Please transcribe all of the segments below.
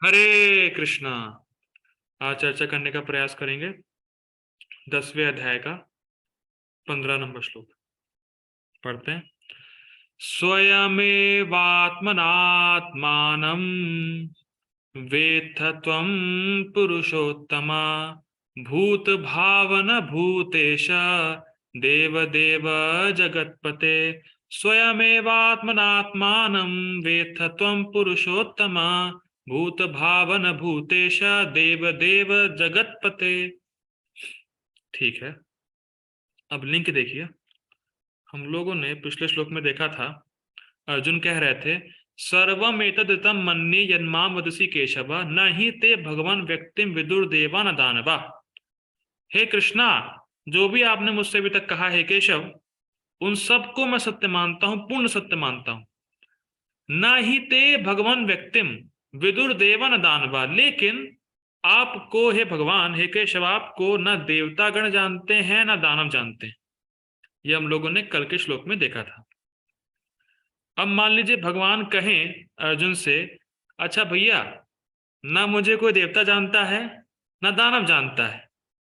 हरे कृष्णा। आज चर्चा करने का प्रयास करेंगे 10वें अध्याय का 15 नंबर श्लोक। पढ़ते हैं। स्वयमेवात्मनात्मानं वेत्थ त्वं पुरुषोत्तमा भूतभावन भूतेश देवदेव जगत्पते। स्वयमेवात्मनात्मानं वेत्थ त्वं पुरुषोत्तमा भूतभावन भूतेश देवदेव जगत्पते। ठीक है, अब लिंक देखिए। हम लोगों ने पिछले श्लोक में देखा था, अर्जुन कह रहे थे सर्वम एतदृतं मन्ये यन्माम वदसि केशव न ही ते भगवान व्यक्तिम विदुर देवा न दानवा। हे कृष्णा, जो भी आपने मुझसे अभी तक कहा है केशव, उन सबको मैं सत्य मानता हूं, पूर्ण सत्य मानता हूं। न ही ते भगवान व्यक्तिम विदुर देवा न दानवा, लेकिन आपको हे भगवान, हे केशव, आपको न देवतागण जानते हैं न दानव जानते हैं। ये हम लोगों ने कल के श्लोक में देखा था। अब मान लीजिए भगवान कहें अर्जुन से, अच्छा भैया, ना मुझे कोई देवता जानता है ना दानव जानता है,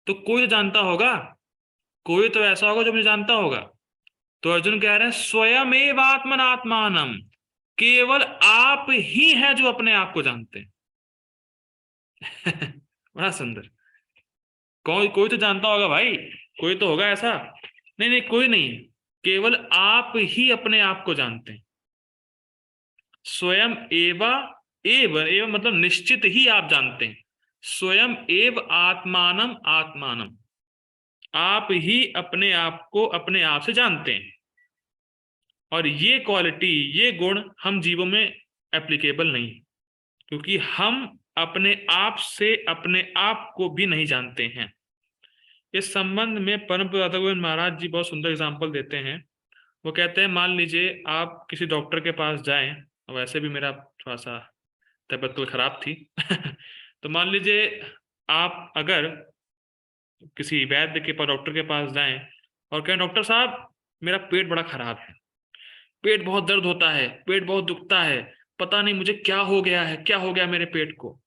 तो कोई तो जानता होगा, कोई तो ऐसा होगा जो मुझे जानता होगा। तो अर्जुन कह रहे हैं स्वयं एवात्मन आत्मानम, केवल आप ही हैं जो अपने आप को जानते हैं। बड़ा सुंदर। कोई कोई तो जानता होगा भाई, कोई तो होगा ऐसा। नहीं नहीं, कोई नहीं, केवल आप ही अपने आप को जानते हैं। स्वयं एव एव मतलब निश्चित ही आप जानते हैं। स्वयं एव आत्मानम आत्मानम, आप ही अपने आप को अपने आप से जानते हैं। और ये क्वालिटी, ये गुण हम जीवों में एप्लीकेबल नहीं, क्योंकि हम अपने आप से अपने आप को भी नहीं जानते हैं। इस संबंध में परम पूज्य गोविंद महाराज जी बहुत सुंदर एग्जाम्पल देते हैं। वो कहते हैं, मान लीजिए आप किसी डॉक्टर के पास जाएं, वैसे भी मेरा थोड़ा सा तबीयत तो खराब थी। तो मान लीजिए आप अगर किसी वैद्य के पास, डॉक्टर के पास जाएं और कहें डॉक्टर साहब, मेरा पेट बड़ा खराब है, पेट बहुत दर्द होता है, पेट बहुत दुखता है, पता नहीं मुझे क्या हो गया है, क्या हो गया मेरे पेट को।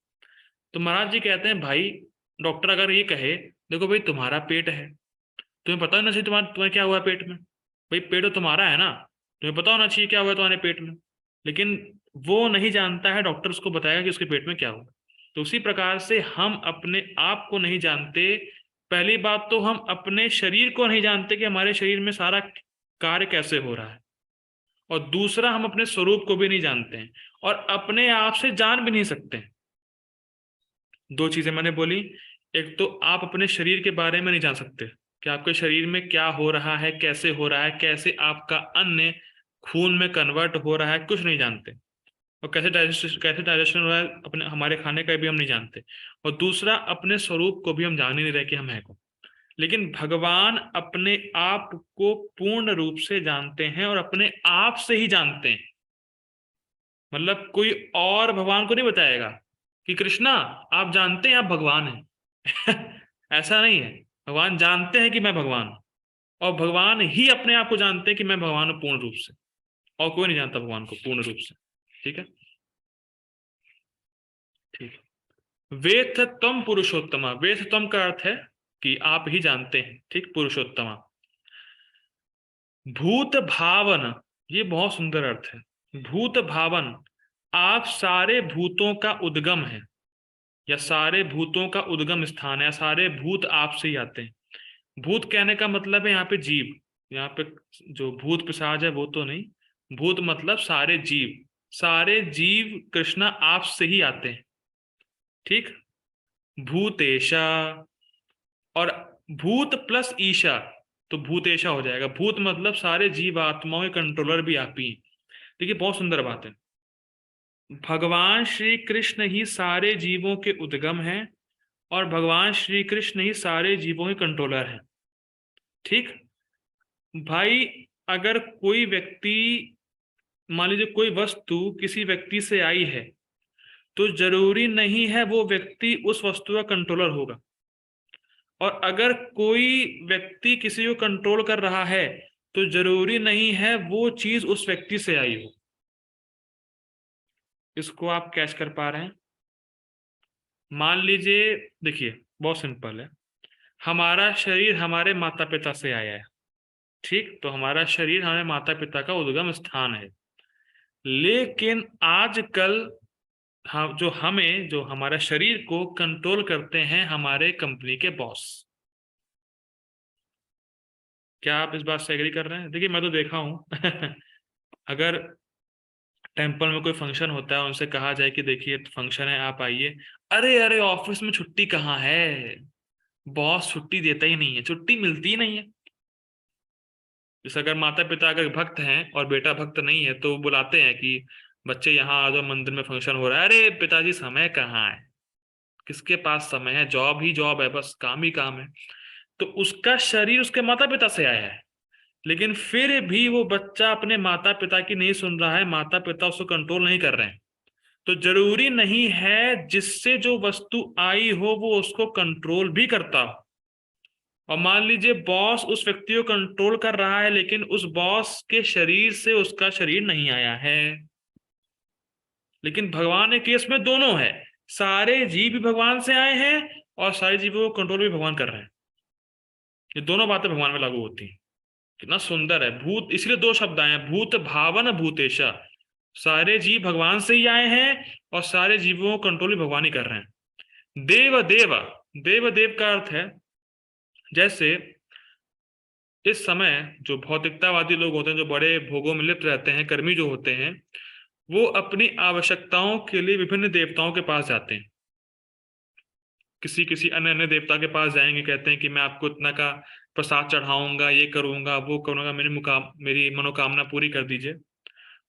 तो महाराज जी कहते हैं, भाई डॉक्टर अगर ये कहे, देखो भाई तुम्हारा पेट है, तुम्हें पता होना चाहिए तुम्हारा तुम्हें क्या हुआ है पेट में। भाई पेट तो तुम्हारा है ना, तुम्हें पता होना चाहिए क्या हुआ है तुम्हारे पेट में। लेकिन वो नहीं जानता है, डॉक्टर उसको बताएगा कि उसके पेट में क्या हुआ। तो उसी प्रकार से हम अपने आप को नहीं जानते। पहली बात तो हम अपने शरीर को नहीं जानते कि हमारे शरीर में सारा कार्य कैसे हो रहा है, और दूसरा हम अपने स्वरूप को भी नहीं जानते हैं, और अपने आप से जान भी नहीं सकते हैं। दो चीजें मैंने बोली। एक तो आप अपने शरीर के बारे में नहीं जान सकते कि आपके शरीर में क्या हो रहा है, कैसे हो रहा है, कैसे आपका अन्न खून में कन्वर्ट हो रहा है, कुछ नहीं जानते। और कैसे डाइजेशन हो रहा है अपने हमारे खाने का भी हम नहीं जानते। और दूसरा, अपने स्वरूप को भी हम जान ही नहीं रहे कि हम हैं कौन। लेकिन भगवान अपने आप को पूर्ण रूप से जानते हैं और अपने आप से ही जानते हैं। मतलब कोई और भगवान को नहीं बताएगा कि कृष्णा, आप जानते हैं आप भगवान हैं। ऐसा नहीं है। भगवान जानते हैं कि मैं भगवान हूं, और भगवान ही अपने आप को जानते हैं कि मैं भगवान हूं पूर्ण रूप से, और कोई नहीं जानता भगवान को पूर्ण रूप से। ठीक है, ठीक है। वेथ तम पुरुषोत्तमा, वेथ तम का अर्थ है कि आप ही जानते हैं, ठीक, पुरुषोत्तमा। भूत भावन, ये बहुत सुंदर अर्थ है। भूत भावन, आप सारे भूतों का उद्गम है, या सारे भूतों का उद्गम स्थान है, सारे भूत आपसे ही आते हैं। भूत कहने का मतलब है यहाँ पे जीव, यहाँ पे जो भूत पिशाच है वो तो नहीं। भूत मतलब सारे जीव, सारे जीव कृष्णा आप से ही आते हैं। ठीक। भूतेशा, और भूत प्लस ईशा, तो भूतेशा हो जाएगा। भूत मतलब सारे जीव आत्माओं के कंट्रोलर भी आप ही हैं। देखिए बहुत सुंदर बात है। भगवान श्री कृष्ण ही सारे जीवों के उद्गम हैं, और भगवान श्री कृष्ण ही सारे जीवों के कंट्रोलर हैं। ठीक। भाई अगर कोई व्यक्ति, मान लीजिए कोई वस्तु किसी व्यक्ति से आई है, तो जरूरी नहीं है वो व्यक्ति उस वस्तु का कंट्रोलर होगा। और अगर कोई व्यक्ति किसी को कंट्रोल कर रहा है, तो जरूरी नहीं है वो चीज उस व्यक्ति से आई हो। इसको आप कैच कर पा रहे हैं? मान लीजिए, देखिए बहुत सिंपल है, हमारा शरीर हमारे माता पिता से आया है, ठीक, तो हमारा शरीर हमारे माता पिता का उद्गम स्थान है। लेकिन आजकल हम जो हमारे शरीर को कंट्रोल करते हैं हमारे कंपनी के बॉस। क्या आप इस बात से एग्री कर रहे हैं? देखिए मैं तो देखा हूं अगर टेंपल में कोई फंक्शन होता है, उनसे कहा जाए कि देखिए फंक्शन है आप आइए, अरे अरे ऑफिस में छुट्टी कहाँ है, बॉस छुट्टी देता ही नहीं है, छुट्टी मिलती ही नहीं है। जैसे अगर माता पिता अगर भक्त हैं और बेटा भक्त नहीं है, तो वो बुलाते हैं कि बच्चे यहाँ आ जाओ, मंदिर में फंक्शन हो रहा है, अरे पिताजी समय कहाँ है, किसके पास समय है, जॉब ही जॉब है, बस काम ही काम है। तो उसका शरीर उसके माता पिता से आया है, लेकिन फिर भी वो बच्चा अपने माता पिता की नहीं सुन रहा है, माता पिता उसको कंट्रोल नहीं कर रहे हैं। तो जरूरी नहीं है जिससे जो वस्तु आई हो वो उसको कंट्रोल भी करता हो। और मान लीजिए बॉस उस व्यक्ति को कंट्रोल कर रहा है, लेकिन उस बॉस के शरीर से उसका शरीर नहीं आया है। लेकिन भगवान के केस में दोनों है, सारे जीव भी भगवान से आए हैं और सारे जीवों को कंट्रोल भी भगवान कर रहे हैं। ये दोनों बातें भगवान में लागू होती हैं। कितना सुंदर है भूत, इसलिए दो शब्द आए हैं, भूत भावन भूतेशा। सारे जीव भगवान से ही आए हैं और सारे जीवों को कंट्रोल भी भगवान ही कर रहे हैं। देव देव, देव देव का अर्थ है, जैसे इस समय जो भौतिकतावादी लोग होते हैं, जो बड़े भोगों में लिप्त रहते हैं, कर्मी जो होते हैं, वो अपनी आवश्यकताओं के लिए विभिन्न देवताओं के पास जाते हैं। किसी किसी अन्य अन्य देवता के पास जाएंगे, कहते हैं कि मैं आपको इतना का प्रसाद चढ़ाऊंगा, ये करूंगा वो करूंगा, मेरी मनोकामना पूरी कर दीजिए।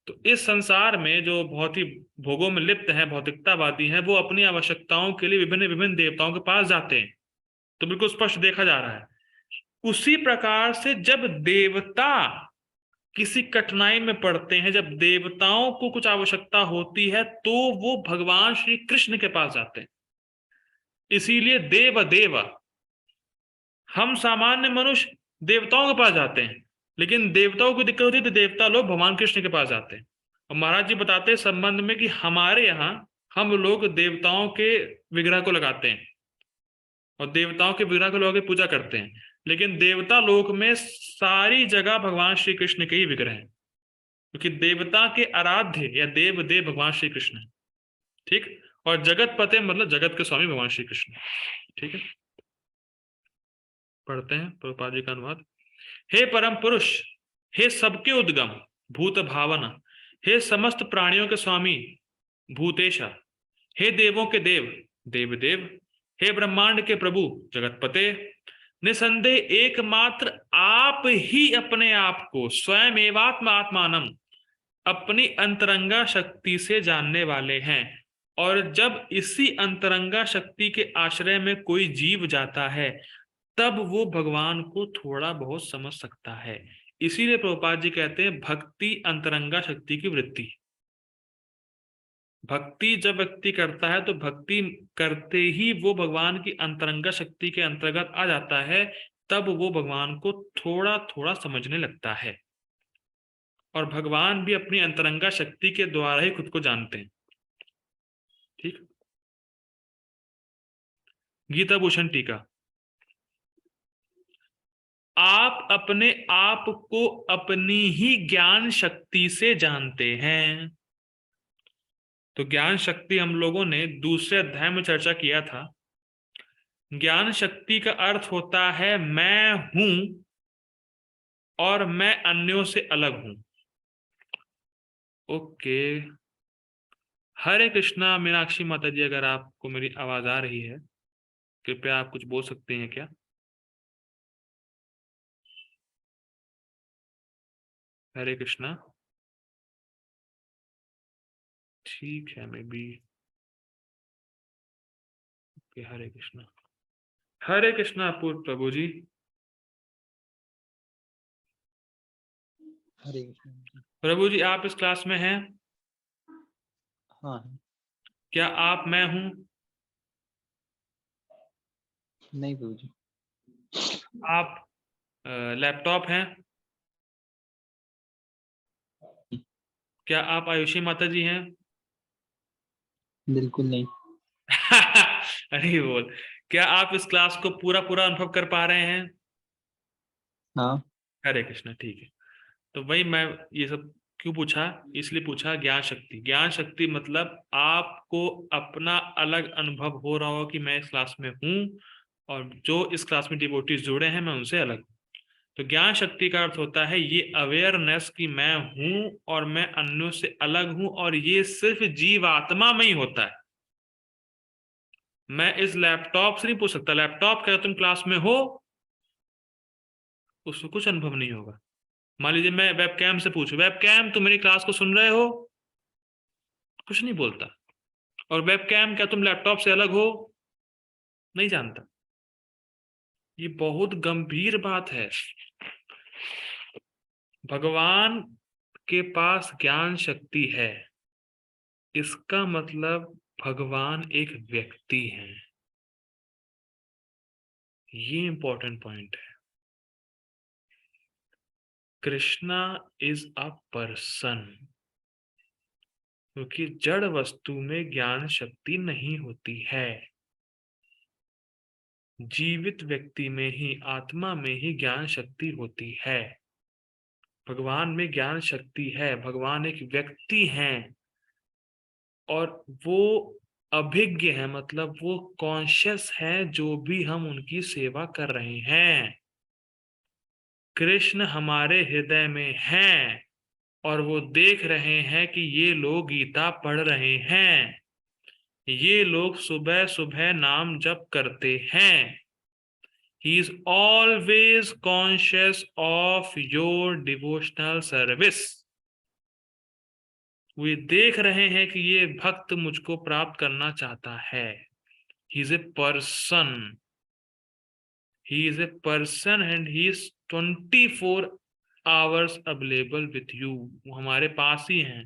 तो इस संसार में जो बहुत ही भोगों में लिप्त हैं, भौतिकतावादी हैं, वो अपनी आवश्यकताओं के लिए विभिन्न विभिन्न देवताओं के पास जाते हैं। तो बिल्कुल स्पष्ट देखा जा रहा है। उसी प्रकार से जब देवता किसी कठिनाई में पड़ते हैं, जब देवताओं को कुछ आवश्यकता होती है, तो वो भगवान श्री कृष्ण के पास जाते हैं। इसीलिए देव देव, हम सामान्य मनुष्य देवताओं के पास जाते हैं, लेकिन देवताओं को दिक्कत होती है तो देवता लोग भगवान कृष्ण के पास जाते हैं। और महाराज जी बताते हैं संबंध में कि हमारे यहाँ हम लोग देवताओं के विग्रह को लगाते हैं और देवताओं के विग्रह को लगा के पूजा करते हैं, लेकिन देवता लोक में सारी जगह भगवान श्री कृष्ण के ही विग्रह हैं, क्योंकि देवता के आराध्य या देव देव भगवान श्री कृष्ण है। ठीक, और जगत पते मतलब जगत के स्वामी भगवान श्री कृष्ण। ठीक है, पढ़ते हैं प्रभुपाद जी का अनुवाद। हे परम पुरुष, हे सबके उद्गम भूत भावना, हे समस्त प्राणियों के स्वामी भूतेशा, हे देवों के देव देव देव, हे ब्रह्मांड के प्रभु जगतपते, निसंदेह एकमात्र आप ही अपने आप को स्वयं एवात्म आत्मानम अपनी अंतरंगा शक्ति से जानने वाले हैं। और जब इसी अंतरंगा शक्ति के आश्रय में कोई जीव जाता है, तब वो भगवान को थोड़ा बहुत समझ सकता है। इसीलिए प्रभुपाद जी कहते हैं भक्ति अंतरंगा शक्ति की वृत्ति। भक्ति जब व्यक्ति करता है तो भक्ति करते ही वो भगवान की अंतरंगा शक्ति के अंतर्गत आ जाता है, तब वो भगवान को थोड़ा थोड़ा समझने लगता है। और भगवान भी अपनी अंतरंगा शक्ति के द्वारा ही खुद को जानते हैं। ठीक, गीता भूषण टीका। आप अपने आप को अपनी ही ज्ञान शक्ति से जानते हैं। तो ज्ञान शक्ति हम लोगों ने दूसरे अध्याय में चर्चा किया था। ज्ञान शक्ति का अर्थ होता है मैं हूं और मैं अन्यों से अलग हूं। ओके, हरे कृष्णा मीनाक्षी माता जी, अगर आपको मेरी आवाज आ रही है, कृपया आप कुछ बोल सकते हैं क्या? हरे कृष्णा। ठीक है, मे बी। हरे कृष्णा, हरे कृष्णा पूर्ण प्रभु जी। हरे कृष्ण। प्रभु जी आप इस क्लास में हैं? हाँ, क्या आप मैं हूं? नहीं प्रभु जी। आप लैपटॉप हैं? क्या आप आयुषी माता जी हैं? बिल्कुल नहीं। अरे बोल, क्या आप इस क्लास को पूरा पूरा अनुभव कर पा रहे हैं? हाँ। हरे कृष्ण, ठीक है। तो वही मैं ये सब क्यों पूछा, इसलिए पूछा ज्ञान शक्ति। ज्ञान शक्ति मतलब आपको अपना अलग अनुभव हो रहा हो कि मैं इस क्लास में हूँ, और जो इस क्लास में डिवोटीज जुड़े हैं मैं उनसे अलग हूँ। तो ज्ञान शक्ति का अर्थ होता है ये अवेयरनेस कि मैं हूं और मैं अन्यों से अलग हूं, और ये सिर्फ जीवात्मा में ही होता है। मैं इस लैपटॉप से नहीं पूछ सकता, लैपटॉप क्या तुम क्लास में हो, उसको कुछ अनुभव नहीं होगा। मान लीजिए मैं वेबकैम से पूछूं, वेबकैम तुम मेरी क्लास को सुन रहे हो, कुछ नहीं बोलता। और वेबकैम क्या तुम लैपटॉप से अलग हो, नहीं जानता। ये बहुत गंभीर बात है। भगवान के पास ज्ञान शक्ति है, इसका मतलब भगवान एक व्यक्ति है। ये इंपॉर्टेंट पॉइंट है। कृष्णा इज अ पर्सन, क्योंकि जड़ वस्तु में ज्ञान शक्ति नहीं होती है। जीवित व्यक्ति में ही, आत्मा में ही ज्ञान शक्ति होती है। भगवान में ज्ञान शक्ति है, भगवान एक व्यक्ति हैं, और वो अभिज्ञ है, मतलब वो कॉन्शियस है जो भी हम उनकी सेवा कर रहे हैं। कृष्ण हमारे हृदय में हैं, और वो देख रहे हैं कि ये लोग गीता पढ़ रहे हैं, ये लोग सुबह सुबह नाम जप करते हैं। He is always conscious of your devotional service. वे देख रहे हैं कि ये भक्त मुझको प्राप्त करना चाहता है। He is a person. He is a person and he is 24 hours available with you. वो हमारे पास ही हैं,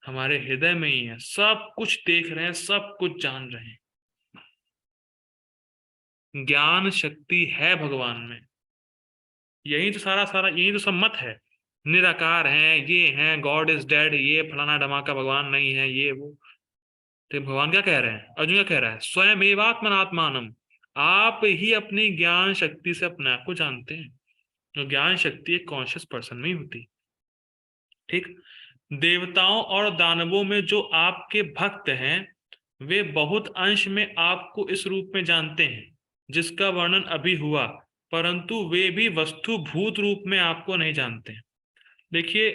हमारे हृदय में ही है, सब कुछ देख रहे हैं, सब कुछ जान रहे हैं। ज्ञान शक्ति है भगवान में। यही तो सारा सारा, यही तो सब मत है। निराकार है, ये है, गॉड इज डेड, ये फलाना धमाका, भगवान नहीं है, ये वो। तो भगवान क्या कह रहे हैं, अर्जुन क्या कह रहा है, स्वयं एवात्मनात्मानम। आप ही अपनी ज्ञान शक्ति से अपने आप को जानते हैं। तो ज्ञान शक्ति एक कॉन्शियस पर्सन में ही होती। ठीक। देवताओं और दानवों में जो आपके भक्त हैं, वे बहुत अंश में आपको इस रूप में जानते हैं जिसका वर्णन अभी हुआ, परंतु वे भी वस्तुभूत रूप में आपको नहीं जानते। देखिए,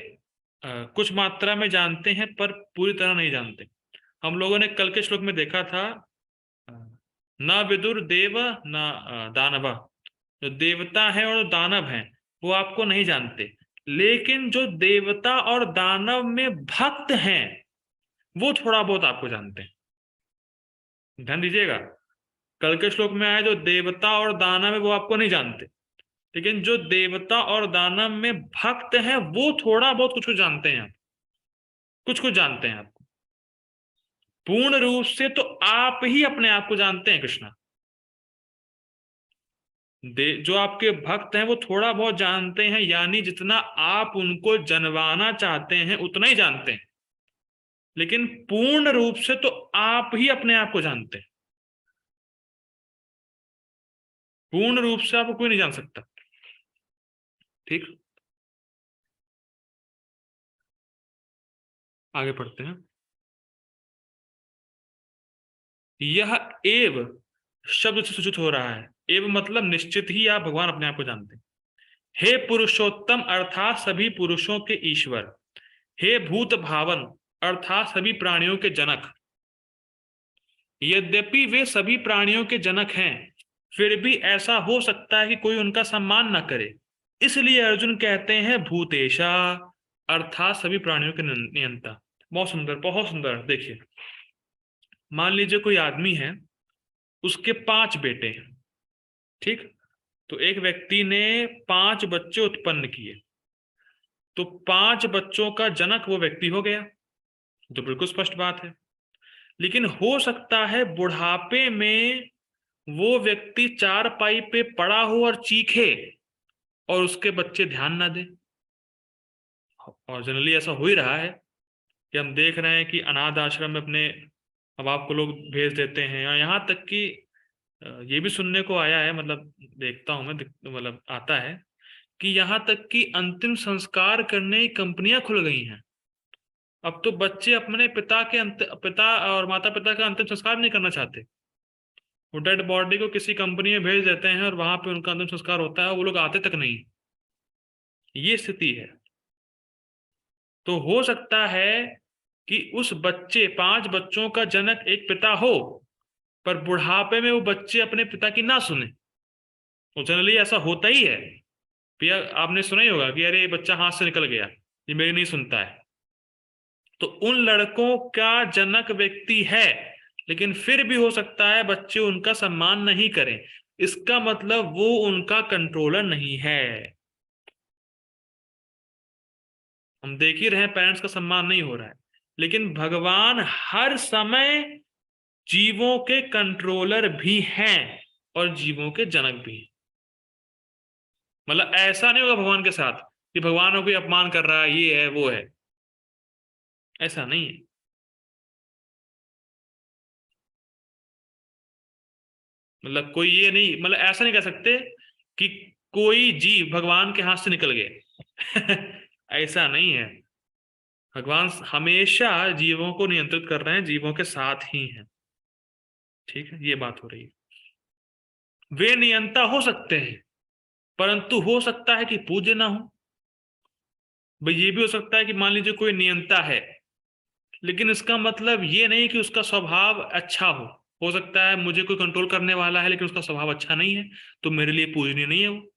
कुछ मात्रा में जानते हैं पर पूरी तरह नहीं जानते। हम लोगों ने कल के श्लोक में देखा था, न विदुर देव न दानव। जो देवता है और दानव हैं वो आपको नहीं जानते, लेकिन जो देवता और दानव में भक्त हैं वो थोड़ा बहुत आपको जानते हैं। ध्यान दीजिएगा, कल के श्लोक में आया जो देवता और दानव है वो आपको नहीं जानते, लेकिन जो देवता और दानव में भक्त हैं वो थोड़ा बहुत कुछ कुछ जानते हैं, कुछ कुछ जानते हैं आपको। पूर्ण रूप से तो आप ही अपने आप को जानते हैं कृष्णा। जो आपके भक्त हैं वो थोड़ा बहुत जानते हैं, यानी जितना आप उनको जनवाना चाहते हैं उतना ही जानते हैं, लेकिन पूर्ण रूप से तो आप ही अपने आप को जानते हैं। पूर्ण रूप से आपको कोई नहीं जान सकता। ठीक, आगे पढ़ते हैं। यह एव शब्द से सूचित हो रहा है, एव मतलब निश्चित ही आप भगवान अपने आप को जानते हैं। हे पुरुषोत्तम अर्थात सभी पुरुषों के ईश्वर, हे भूत भावन अर्थात सभी प्राणियों के जनक। यद्यपि वे सभी प्राणियों के जनक हैं, फिर भी ऐसा हो सकता है कि कोई उनका सम्मान न करे, इसलिए अर्जुन कहते हैं भूतेशा अर्थात सभी प्राणियों के नियंता। बहुत सुंदर, बहुत सुंदर। देखिए, मान लीजिए कोई आदमी है, उसके 5 बेटे हैं। ठीक, तो एक व्यक्ति ने 5 बच्चे उत्पन्न किए, तो 5 बच्चों का जनक वो व्यक्ति हो गया, जो बिल्कुल स्पष्ट बात है। लेकिन हो सकता है बुढ़ापे में वो व्यक्ति चारपाई पे पड़ा हो और चीखे, और उसके बच्चे ध्यान ना दें। और जनरली ऐसा हो ही रहा है कि हम देख रहे हैं कि अनाथ आश्रम में अपने अब आपको लोग भेज देते हैं, और यहाँ तक कि ये भी सुनने को आया है, मतलब देखता हूँ मैं, मतलब आता है कि यहाँ तक कि अंतिम संस्कार करने की कंपनियां खुल गई हैं। अब तो बच्चे अपने पिता और माता पिता का अंतिम संस्कार नहीं करना चाहते। वो डेड बॉडी को किसी कंपनी में भेज देते हैं और वहां पे उनका अंतिम संस्कार होता है, वो लोग आते तक नहीं। ये स्थिति है। तो हो सकता है कि उस बच्चे, 5 बच्चों का जनक एक पिता हो, पर बुढ़ापे में वो बच्चे अपने पिता की ना सुने। तो जनरली ऐसा होता ही है। भैया आपने सुना ही होगा कि अरे ये बच्चा हाथ से निकल गया, ये मेरी नहीं सुनता है। तो उन लड़कों का जनक व्यक्ति है, लेकिन फिर भी हो सकता है बच्चे उनका सम्मान नहीं करें। इसका मतलब वो उनका कंट्रोलर नहीं है। हम देख ही रहे हैं पेरेंट्स का सम्मान नहीं हो रहा है, लेकिन भगवान हर समय जीवों के कंट्रोलर भी हैं और जीवों के जनक भी हैं। मतलब ऐसा नहीं होगा भगवान के साथ कि भगवान को कोई अपमान कर रहा है, ये है वो है, ऐसा नहीं है। मतलब कोई ये नहीं, मतलब ऐसा नहीं कह सकते कि कोई जीव भगवान के हाथ से निकल गए। ऐसा नहीं है। भगवान हमेशा जीवों को नियंत्रित कर रहे हैं, जीवों के साथ ही हैं। ठीक है, ये बात हो रही है। वे नियंता हो सकते हैं, परंतु हो सकता है कि पूज्य ना हो। भाई ये भी हो सकता है कि मान लीजिए कोई नियंता है, लेकिन इसका मतलब ये नहीं कि उसका स्वभाव अच्छा हो सकता है मुझे कोई कंट्रोल करने वाला है, लेकिन उसका स्वभाव अच्छा नहीं है, तो मेरे लिए पूजनीय नहीं है वो।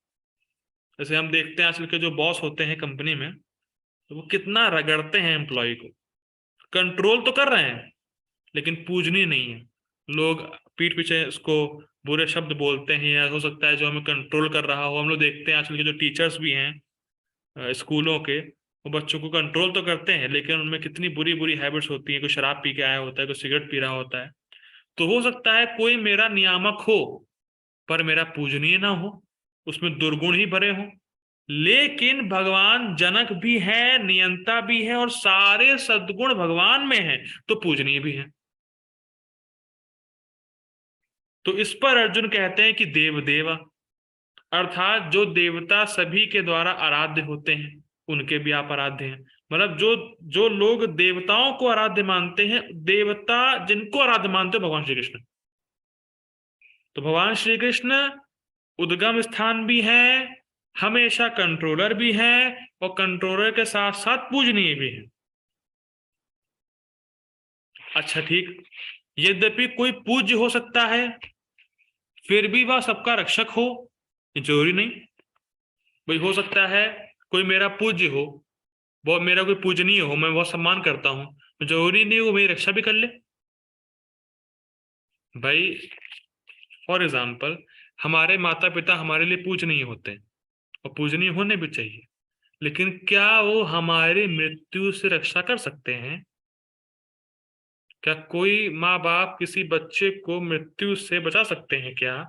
जैसे हम देखते हैं आजकल के जो बॉस होते हैं कंपनी में, तो वो कितना रगड़ते हैं एम्प्लॉय को। कंट्रोल तो कर रहे हैं, लेकिन पूजनीय नहीं है। लोग पीठ पीछे उसको बुरे शब्द बोलते हैं, या हो सकता है जो हमें कंट्रोल कर रहा हो। हम लोग देखते हैं आजकल के जो टीचर्स भी हैं स्कूलों के, वो बच्चों को कंट्रोल तो करते हैं, लेकिन उनमें कितनी बुरी बुरी हैबिट्स होती हैं। कोई शराब पी के आया होता है, कोई सिगरेट पी रहा होता है। तो हो सकता है कोई मेरा नियामक हो, पर मेरा पूजनीय ना हो, उसमें दुर्गुण ही भरे हों। लेकिन भगवान जनक भी है, नियंता भी है, और सारे सद्गुण भगवान में हैं, तो पूजनीय भी है। तो इस पर अर्जुन कहते हैं कि देव देवा, अर्थात जो देवता सभी के द्वारा आराध्य होते हैं, उनके भी आप आराध्य हैं। मतलब जो जो लोग देवताओं को आराध्य मानते हैं, देवता जिनको आराध्य मानते हो भगवान श्री कृष्ण। तो भगवान श्री कृष्ण उद्गम स्थान भी है, हमेशा कंट्रोलर भी है, और कंट्रोलर के साथ साथ पूजनीय भी है। अच्छा ठीक, यद्यपि कोई पूज्य हो सकता है, फिर भी वह सबका रक्षक हो, ये जरूरी नहीं। भाई हो सकता है कोई मेरा पूज्य हो, वो मेरा कोई पूजनीय हो, मैं बहुत सम्मान करता हूं, तो जरूरी नहीं वो मेरी रक्षा भी कर ले। भाई फॉर एग्जाम्पल, हमारे माता पिता हमारे लिए पूजनीय होते हैं, और पूजनीय होने भी चाहिए, लेकिन क्या वो हमारी मृत्यु से रक्षा कर सकते हैं? क्या कोई माँ बाप किसी बच्चे को मृत्यु से बचा सकते हैं क्या?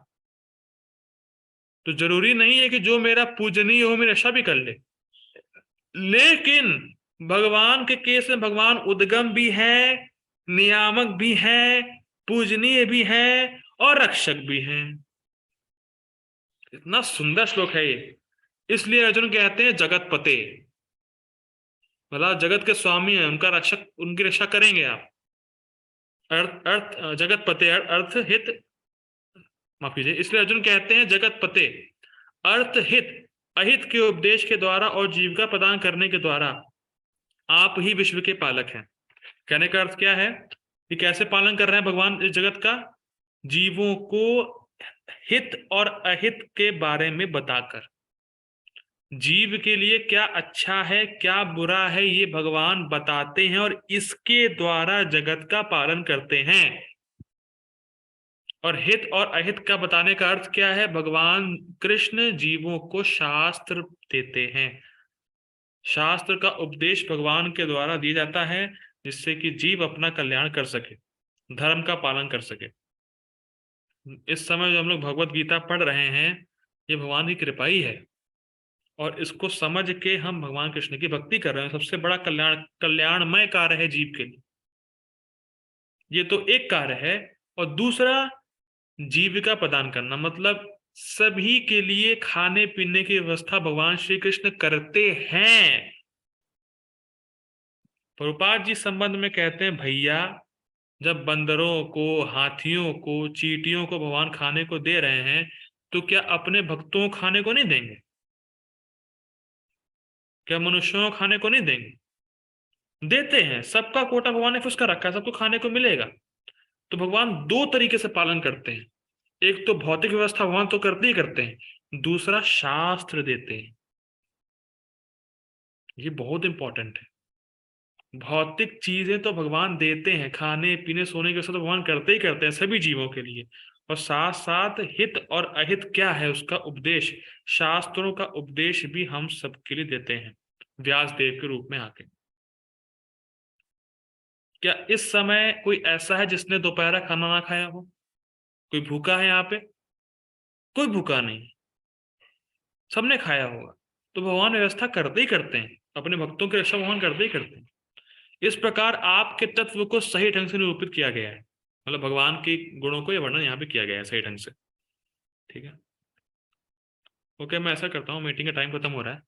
तो जरूरी नहीं है कि जो मेरा पूजनीय हो मेरी रक्षा भी कर ले। लेकिन भगवान के केस में भगवान उद्गम भी है, नियामक भी है, पूजनीय भी है, और रक्षक भी है। इतना सुंदर श्लोक है ये। इसलिए अर्जुन कहते हैं जगत पते, मतलब जगत के स्वामी है, उनका रक्षक, उनकी रक्षा करेंगे आप। अर्थ अर्थ जगत पते, अर्थ हित, माफ कीजिए, इसलिए अर्जुन कहते हैं जगत पते, अर्थ हित अहित के उपदेश के द्वारा और जीविका प्रदान करने के द्वारा आप ही विश्व के पालक हैं। कहने का अर्थ क्या है कि कैसे पालन कर रहे हैं भगवान इस जगत का? जीवों को हित और अहित के बारे में बताकर, जीव के लिए क्या अच्छा है क्या बुरा है ये भगवान बताते हैं, और इसके द्वारा जगत का पालन करते हैं। और हित और अहित का बताने का अर्थ क्या है? भगवान कृष्ण जीवों को शास्त्र देते हैं। शास्त्र का उपदेश भगवान के द्वारा दिया जाता है, जिससे कि जीव अपना कल्याण कर सके, धर्म का पालन कर सके। इस समय जो हम लोग भगवत गीता पढ़ रहे हैं, ये भगवान की कृपा ही है, और इसको समझ के हम भगवान कृष्ण की भक्ति कर रहे हैं। सबसे बड़ा कल्याणमय कार्य है जीव के लिए। ये तो एक कार्य है। और दूसरा, जीविका प्रदान करना, मतलब सभी के लिए खाने पीने की व्यवस्था भगवान श्री कृष्ण करते हैं। प्रभुपाद जी संबंध में कहते हैं, भैया जब बंदरों को, हाथियों को, चींटियों को भगवान खाने को दे रहे हैं, तो क्या अपने भक्तों को खाने को नहीं देंगे? क्या मनुष्यों को खाने को नहीं देंगे? देते हैं। सबका कोटा भगवान ने फिक्स कर रखा है, सबको खाने को मिलेगा। तो भगवान दो तरीके से पालन करते हैं। एक तो भौतिक व्यवस्था भगवान तो करते ही करते हैं, दूसरा शास्त्र देते हैं। ये बहुत इंपॉर्टेंट है। भौतिक चीजें तो भगवान देते हैं, खाने पीने सोने के साथ तो भगवान करते ही करते हैं सभी जीवों के लिए। और साथ साथ हित और अहित क्या है उसका उपदेश, शास्त्रों का उपदेश भी हम सबके लिए देते हैं, व्यास देव के रूप में आके। क्या इस समय कोई ऐसा है जिसने दोपहर का खाना ना खाया हो? कोई भूखा है यहाँ पे? कोई भूखा नहीं, सबने खाया होगा। तो भगवान व्यवस्था करते ही करते हैं, अपने भक्तों की रक्षा भगवान करते ही करते हैं। इस प्रकार आपके तत्व को सही ढंग से निरूपित किया गया है, मतलब भगवान के गुणों को यह वर्णन यहाँ पे किया गया है सही ढंग से। ठीक है, ओके, मैं ऐसा करता हूँ, मीटिंग का टाइम खत्म हो रहा है।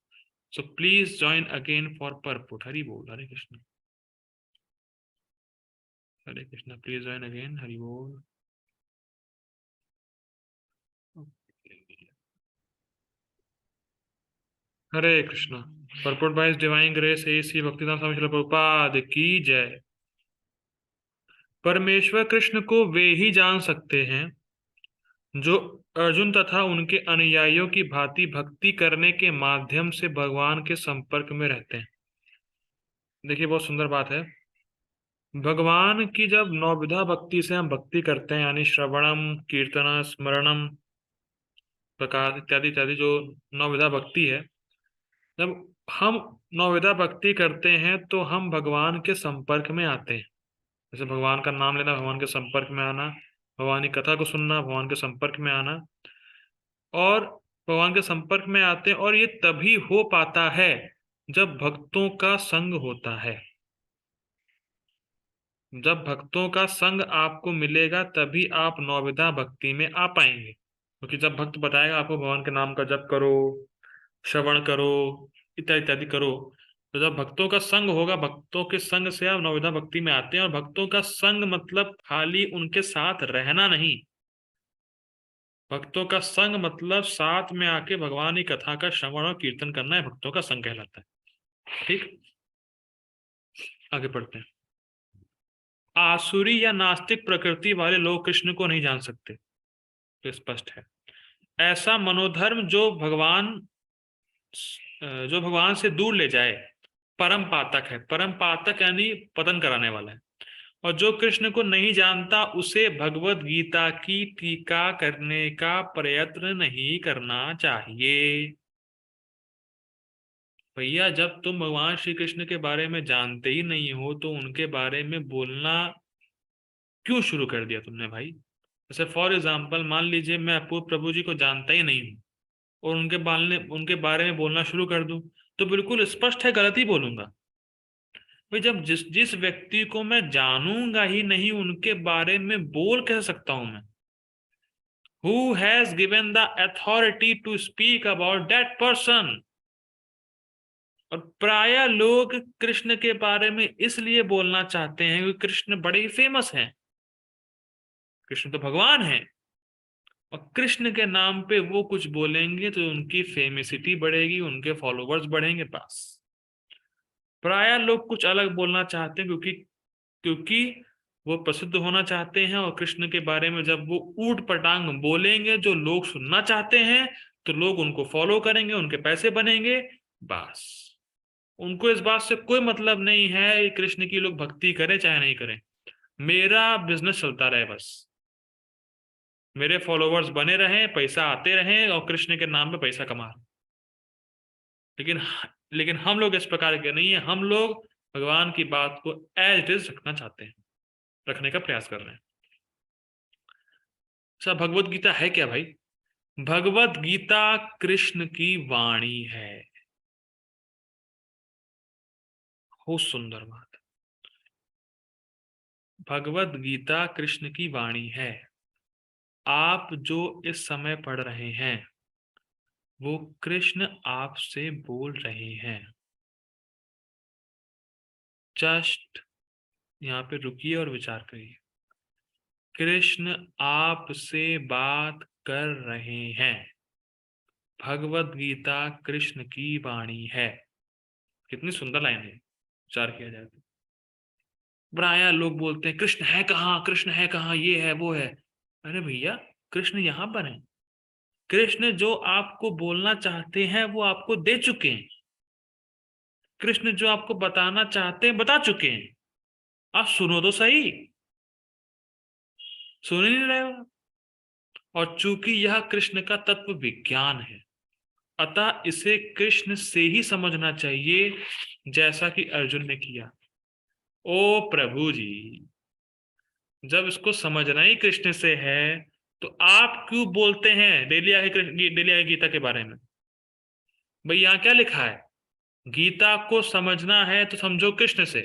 So please join again for purport. Hari बोल, Hare Krishna, Hare Krishna. Please join again, Hari बोल। Hare Krishna. Purport by divine grace A C Bhaktidham Swami Srila Prabhupada की जय। परमेश्वर कृष्ण को वे ही जान सकते हैं जो अर्जुन तथा उनके अनुयायियों की भांति भक्ति करने के माध्यम से भगवान के संपर्क में रहते हैं। देखिए, बहुत सुंदर बात है। भगवान की जब नौविधा भक्ति से हम भक्ति करते हैं, यानी श्रवणम, कीर्तन, स्मरणम, प्रकार इत्यादि इत्यादि, जो नौविधा भक्ति है, जब हम नौविधा भक्ति करते हैं तो हम भगवान के संपर्क में आते हैं। जैसे भगवान का नाम लेना, भगवान के संपर्क में आना, भगवान की कथा को सुनना, भगवान के संपर्क में आना, और भगवान के संपर्क में आते हैं। और ये तभी हो पाता है जब भक्तों का संग होता है। जब भक्तों का संग आपको मिलेगा तभी आप नौविधा भक्ति में आ पाएंगे। क्योंकि जब भक्त बताएगा आपको भगवान के नाम का जप करो, श्रवण करो, इत्यादि इत्यादि करो, तो जब भक्तों का संग होगा, भक्तों के संग से आप नौविधा भक्ति में आते हैं। और भक्तों का संग मतलब खाली उनके साथ रहना नहीं, भक्तों का संग मतलब साथ में आके भगवान की कथा का श्रवण और कीर्तन करना है, भक्तों का संग कहलाता है। ठीक, आगे पढ़ते हैं। आसुरी या नास्तिक प्रकृति वाले लोग कृष्ण को नहीं जान सकते, तो स्पष्ट है। ऐसा मनोधर्म जो भगवान से दूर ले जाए, परम पातक है। परम पातक यानी पतन कराने वाला है। और जो कृष्ण को नहीं जानता उसे भगवत गीता की टीका करने का प्रयत्न नहीं करना चाहिए। भैया, जब तुम भगवान श्री कृष्ण के बारे में जानते ही नहीं हो तो उनके बारे में बोलना क्यों शुरू कर दिया तुमने भाई? जैसे फॉर एग्जाम्पल, मान लीजिए मैं अपूर्व प्रभु जी को जानता ही नहीं हूँ और उनके बारे में बोलना शुरू कर दूं, तो बिल्कुल स्पष्ट है गलत ही बोलूंगा। भाई, जब जिस जिस व्यक्ति को मैं जानूंगा ही नहीं उनके बारे में बोल कह सकता हूं मैं? Who has given the authority to speak about that person? और प्राय लोग कृष्ण के बारे में इसलिए बोलना चाहते हैं क्योंकि कृष्ण बड़े ही फेमस हैं। कृष्ण तो भगवान है, और कृष्ण के नाम पे वो कुछ बोलेंगे तो उनकी फेमिसिटी बढ़ेगी, उनके फॉलोवर्स बढ़ेंगे। बस प्राय लोग कुछ अलग बोलना चाहते हैं क्योंकि क्योंकि वो प्रसिद्ध होना चाहते हैं। और कृष्ण के बारे में जब वो ऊट पटांग बोलेंगे जो लोग सुनना चाहते हैं, तो लोग उनको फॉलो करेंगे, उनके पैसे बनेंगे। बस उनको इस बात से कोई मतलब नहीं है कि कृष्ण की लोग भक्ति करें चाहे नहीं करें, मेरा बिजनेस चलता रहे बस, मेरे फॉलोवर्स बने रहें, पैसा आते रहें और कृष्ण के नाम पे पैसा कमा रहे। लेकिन लेकिन हम लोग इस प्रकार के नहीं है। हम लोग भगवान की बात को एज इट इज रखना चाहते हैं, रखने का प्रयास कर रहे हैं। अच्छा, भगवत गीता है क्या भाई? भगवत गीता कृष्ण की वाणी है। बहुत सुंदर बात। भगवत गीता कृष्ण की वाणी है। आप जो इस समय पढ़ रहे हैं वो कृष्ण आपसे बोल रहे हैं। जस्ट यहाँ पे रुकिए और विचार करिए। कृष्ण आपसे बात कर रहे हैं। भगवत गीता कृष्ण की वाणी है। कितनी सुंदर लाइन है, विचार किया जाए तो। प्राय लोग बोलते हैं कृष्ण है कहाँ, कृष्ण है कहाँ, ये है वो है। अरे भैया, कृष्ण यहाँ पर है। कृष्ण जो आपको बोलना चाहते हैं वो आपको दे चुके हैं। कृष्ण जो आपको बताना चाहते हैं बता चुके हैं। आप सुनो तो सही, सुन ही नहीं रहे हो। और चूंकि यह कृष्ण का तत्व विज्ञान है, अतः इसे कृष्ण से ही समझना चाहिए, जैसा कि अर्जुन ने किया। ओ प्रभु जी, जब इसको समझना ही कृष्ण से है तो आप क्यों बोलते हैं डेली आगे गीता के बारे में? भाई यहाँ क्या लिखा है? गीता को समझना है तो समझो कृष्ण से।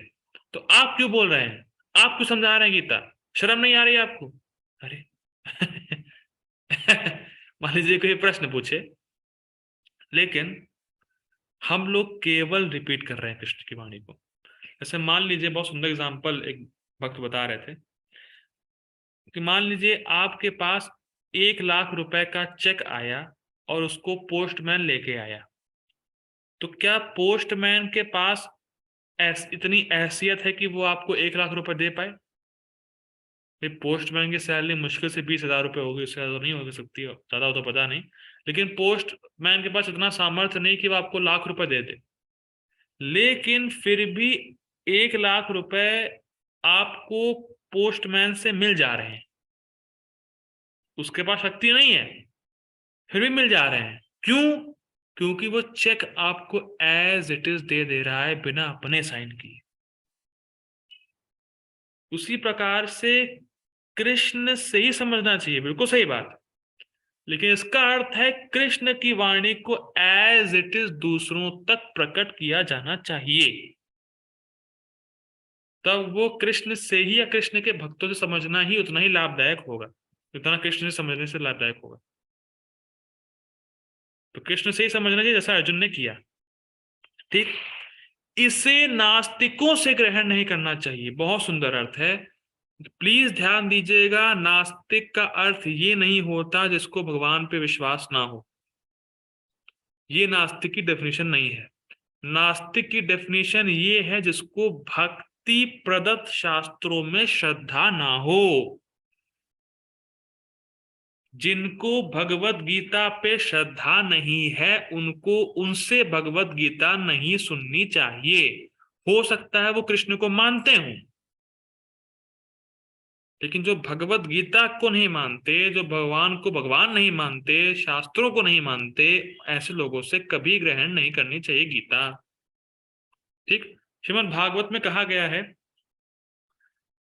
तो आप क्यों बोल रहे हैं? आप क्यों समझा रहे हैं गीता? शर्म नहीं आ रही आपको? अरे मान लीजिए कोई प्रश्न पूछे, लेकिन हम लोग केवल रिपीट कर रहे हैं कृष्ण की वाणी को। जैसे मान लीजिए, बहुत सुंदर एग्जांपल एक भक्त बता रहे थे कि मान लीजिए आपके पास 1 लाख रुपए का चेक आया और उसको पोस्टमैन लेके आया, तो क्या पोस्टमैन के पास इतनी हैसियत है कि वो आपको 1 लाख रुपए दे पाए? पोस्टमैन की सैलरी मुश्किल से 20,000 रुपये होगी, उससे ज्यादा नहीं हो सकती, ज्यादा हो तो पता नहीं। लेकिन पोस्टमैन के पास इतना सामर्थ्य नहीं कि वो आपको लाख रुपए दे दे। लेकिन फिर भी 1 लाख रुपए आपको पोस्टमैन से मिल जा रहे हैं। उसके पास शक्ति नहीं है, फिर भी मिल जा रहे हैं। क्यों? क्योंकि वो चेक आपको एज इट इज दे दे रहा है, बिना अपने साइन किए। उसी प्रकार से कृष्ण से ही समझना चाहिए, बिल्कुल सही बात। लेकिन इसका अर्थ है कृष्ण की वाणी को एज इट इज दूसरों तक प्रकट किया जाना चाहिए। तब वो कृष्ण से ही या कृष्ण के भक्तों से समझना ही उतना ही लाभदायक होगा, जितना कृष्ण से समझने से लाभदायक होगा। तो कृष्ण से ही समझना चाहिए, जैसा अर्जुन ने किया। ठीक। इसे नास्तिकों से ग्रहण नहीं करना चाहिए। बहुत सुंदर अर्थ है, प्लीज ध्यान दीजिएगा। नास्तिक का अर्थ ये नहीं होता जिसको भगवान पे विश्वास ना हो। ये नास्तिक की डेफिनेशन नहीं है। नास्तिक की डेफिनेशन ये है जिसको भक्ति प्रदत्त शास्त्रों में श्रद्धा ना हो। जिनको भगवत गीता पे श्रद्धा नहीं है उनको उनसे भगवत गीता नहीं सुननी चाहिए। हो सकता है वो कृष्ण को मानते हों, लेकिन जो भगवत गीता को नहीं मानते, जो भगवान को भगवान नहीं मानते, शास्त्रों को नहीं मानते, ऐसे लोगों से कभी ग्रहण नहीं करनी चाहिए गीता। ठीक। श्रीमद् भागवत में कहा गया है,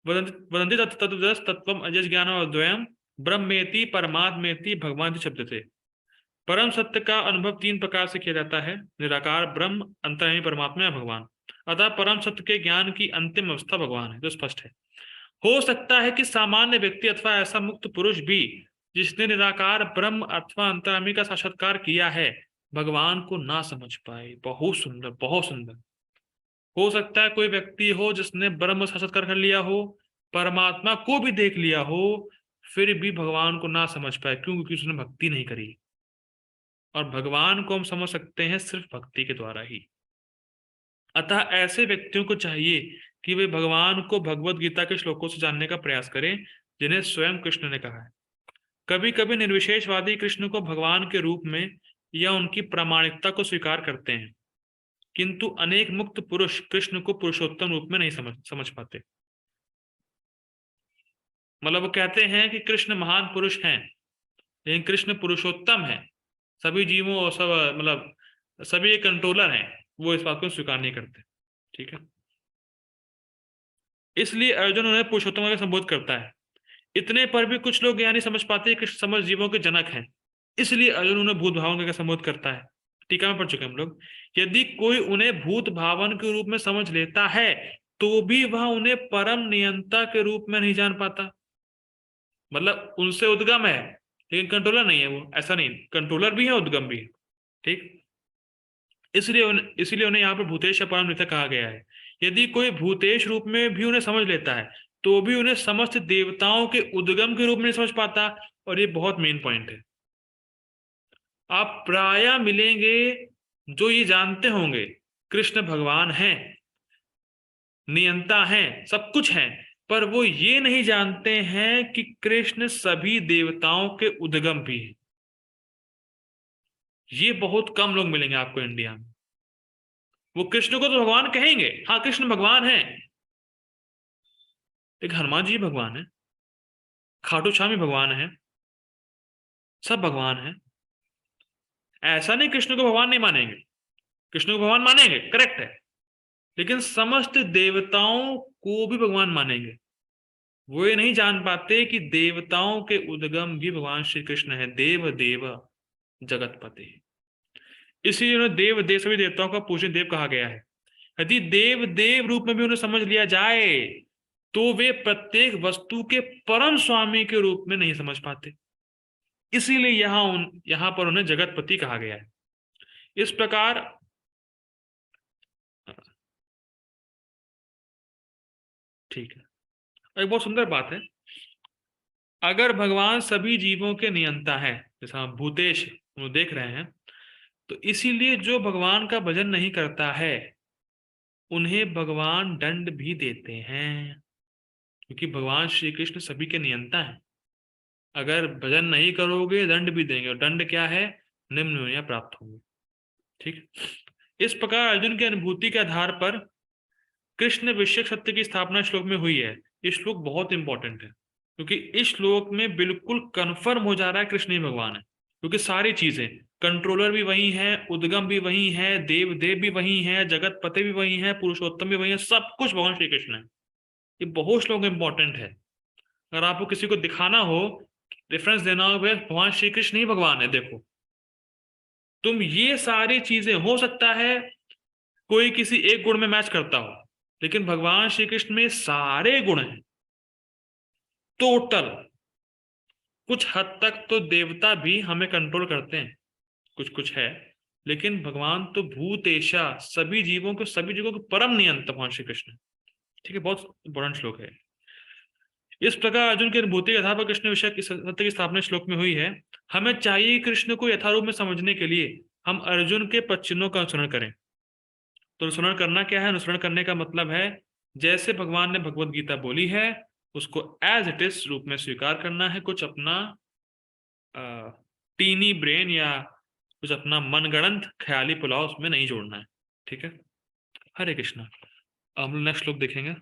वदन्ति तत्त्वम् अजस् ज्ञानम् अद्वयम् ब्रह्मेति परमात्मेति भगवान शब्द थे। परम सत्य का अनुभव 3 प्रकार से किया जाता है: निराकार ब्रह्म, अंतर्यामी परमात्मा या भगवान। अतः परम सत्य के ज्ञान की अंतिम अवस्था भगवान है, जो स्पष्ट है। हो सकता है कि सामान्य व्यक्ति अथवा ऐसा मुक्त पुरुष भी जिसने निराकार ब्रह्म अथवा अंतर्यामी का साक्षात्कार किया है, भगवान को ना समझ पाए। बहुत सुंदर, बहुत सुंदर। हो सकता है कोई व्यक्ति हो जिसने ब्रह्म साक्षात्कार कर लिया हो, परमात्मा को भी देख लिया हो, फिर भी भगवान को ना समझ पाए। क्यों? क्योंकि उसने भक्ति नहीं करी। और भगवान को हम समझ सकते हैं सिर्फ भक्ति के द्वारा ही। अतः ऐसे व्यक्तियों को चाहिए कि वे भगवान को भगवत गीता के श्लोकों से जानने का प्रयास करें, जिन्हें स्वयं कृष्ण ने कहा है। कभी कभी निर्विशेषवादी कृष्ण को भगवान के रूप में या उनकी प्रामाणिकता को स्वीकार करते हैं, किंतु अनेक मुक्त पुरुष कृष्ण को पुरुषोत्तम रूप में नहीं समझ पाते। मतलब वो कहते हैं कि कृष्ण महान पुरुष हैं, लेकिन कृष्ण पुरुषोत्तम है, सभी जीवों और सब मतलब सभी कंट्रोलर हैं, वो इस बात को स्वीकार नहीं करते। ठीक है। इसलिए अर्जुन उन्हें पुरुषोत्तम का संबोधित करता है। इतने पर भी कुछ लोग यह नहीं समझ पाते कि समस्त जीवों के जनक हैं, इसलिए अर्जुन उन्हें भूत भावन का संबोधित करता है। टीका में पढ़ चुके हम लोग। यदि कोई उन्हें भूत भावन के रूप में समझ लेता है तो भी वह उन्हें परम नियंता के रूप में नहीं जान पाता। मतलब उनसे उद्गम है लेकिन कंट्रोलर नहीं है वो, ऐसा नहीं, कंट्रोलर भी है उद्गम भी है। ठीक, इसलिए उन्हें यहाँ पर भूतेश या परम नियंता कहा गया है। यदि कोई भूतेश रूप में भी उन्हें समझ लेता है तो भी उन्हें समस्त देवताओं के उद्गम के रूप में नहीं समझ पाता। और ये बहुत मेन पॉइंट है। आप प्राय मिलेंगे जो ये जानते होंगे कृष्ण भगवान हैं, नियंता हैं, सब कुछ हैं, पर वो ये नहीं जानते हैं कि कृष्ण सभी देवताओं के उद्गम भी हैं। ये बहुत कम लोग मिलेंगे आपको इंडिया में। वो कृष्ण को तो भगवान कहेंगे, हाँ कृष्ण भगवान है, लेकिन हनुमान जी भगवान है, खाटू श्याम भी भगवान है, सब भगवान है। ऐसा नहीं कृष्ण को भगवान नहीं मानेंगे, कृष्ण को भगवान मानेंगे, करेक्ट है, लेकिन समस्त देवताओं को भी भगवान मानेंगे। वो ये नहीं जान पाते कि देवताओं के उद्गम भी भगवान श्री कृष्ण है, देव देव जगतपति। इसीलिए उन्हें देव देव, सभी देवताओं का पूज्य देव कहा गया है। यदि देव देव रूप में भी उन्हें समझ लिया जाए तो वे प्रत्येक वस्तु के परम स्वामी के रूप में नहीं समझ पाते। इसीलिए यहां पर उन्हें जगतपति कहा गया है। इस प्रकार ठीक है, एक बहुत सुंदर बात है। अगर भगवान सभी जीवों के नियंता है, जैसा हम भूतेश वो देख रहे हैं, तो इसीलिए जो भगवान का भजन नहीं करता है उन्हें भगवान दंड भी देते हैं, क्योंकि भगवान श्री कृष्ण सभी के नियंता हैं। अगर भजन नहीं करोगे दंड भी देंगे, और दंड क्या है? निम्न योनियां प्राप्त होंगे। ठीक, इस प्रकार अर्जुन की अनुभूति के आधार पर कृष्ण विषयक सत्य की स्थापना श्लोक में हुई है। ये श्लोक बहुत इंपॉर्टेंट है क्योंकि इस श्लोक में बिल्कुल कंफर्म हो जा रहा है कृष्ण ही भगवान है, क्योंकि सारी चीजें, कंट्रोलर भी वही है, उद्गम भी वही है, देव देव भी वही है, जगत पते भी वही है, पुरुषोत्तम भी वही है, सब कुछ भगवान श्री कृष्ण है। ये बहुत श्लोक इंपॉर्टेंट है। अगर आपको किसी को दिखाना हो, रेफरेंस देना हो, भगवान श्री कृष्ण ही भगवान है, देखो तुम, ये सारी चीजें, हो सकता है कोई किसी एक गुण में मैच करता हो, लेकिन भगवान श्री कृष्ण में सारे गुण हैं टोटल। कुछ हद तक तो देवता भी हमें कंट्रोल करते हैं, कुछ कुछ है, लेकिन भगवान तो भूतेशा, सभी जीवों के, सभी जीवों के परम नियंता भगवान श्री कृष्ण। ठीक है, बहुत इंपॉर्टेंट श्लोक है। इस प्रकार अर्जुन की अनुभूति के आधार पर कृष्ण विषय की सत्य की स्थापना श्लोक में हुई है। हमें चाहिए कृष्ण को यथारूप में समझने के लिए हम अर्जुन के प्रचिन्हों का अनुसरण करें। तो अनुसरण करना क्या है? अनुसरण करने का मतलब है जैसे भगवान ने भगवत गीता बोली है उसको एज इट इज रूप में स्वीकार करना है। कुछ अपना टीनी ब्रेन या कुछ अपना मनगढ़ंत ख्याली पुलाव उसमें नहीं जोड़ना है। ठीक है, हरे कृष्णा। हम लोग नेक्स्ट श्लोक देखेंगे।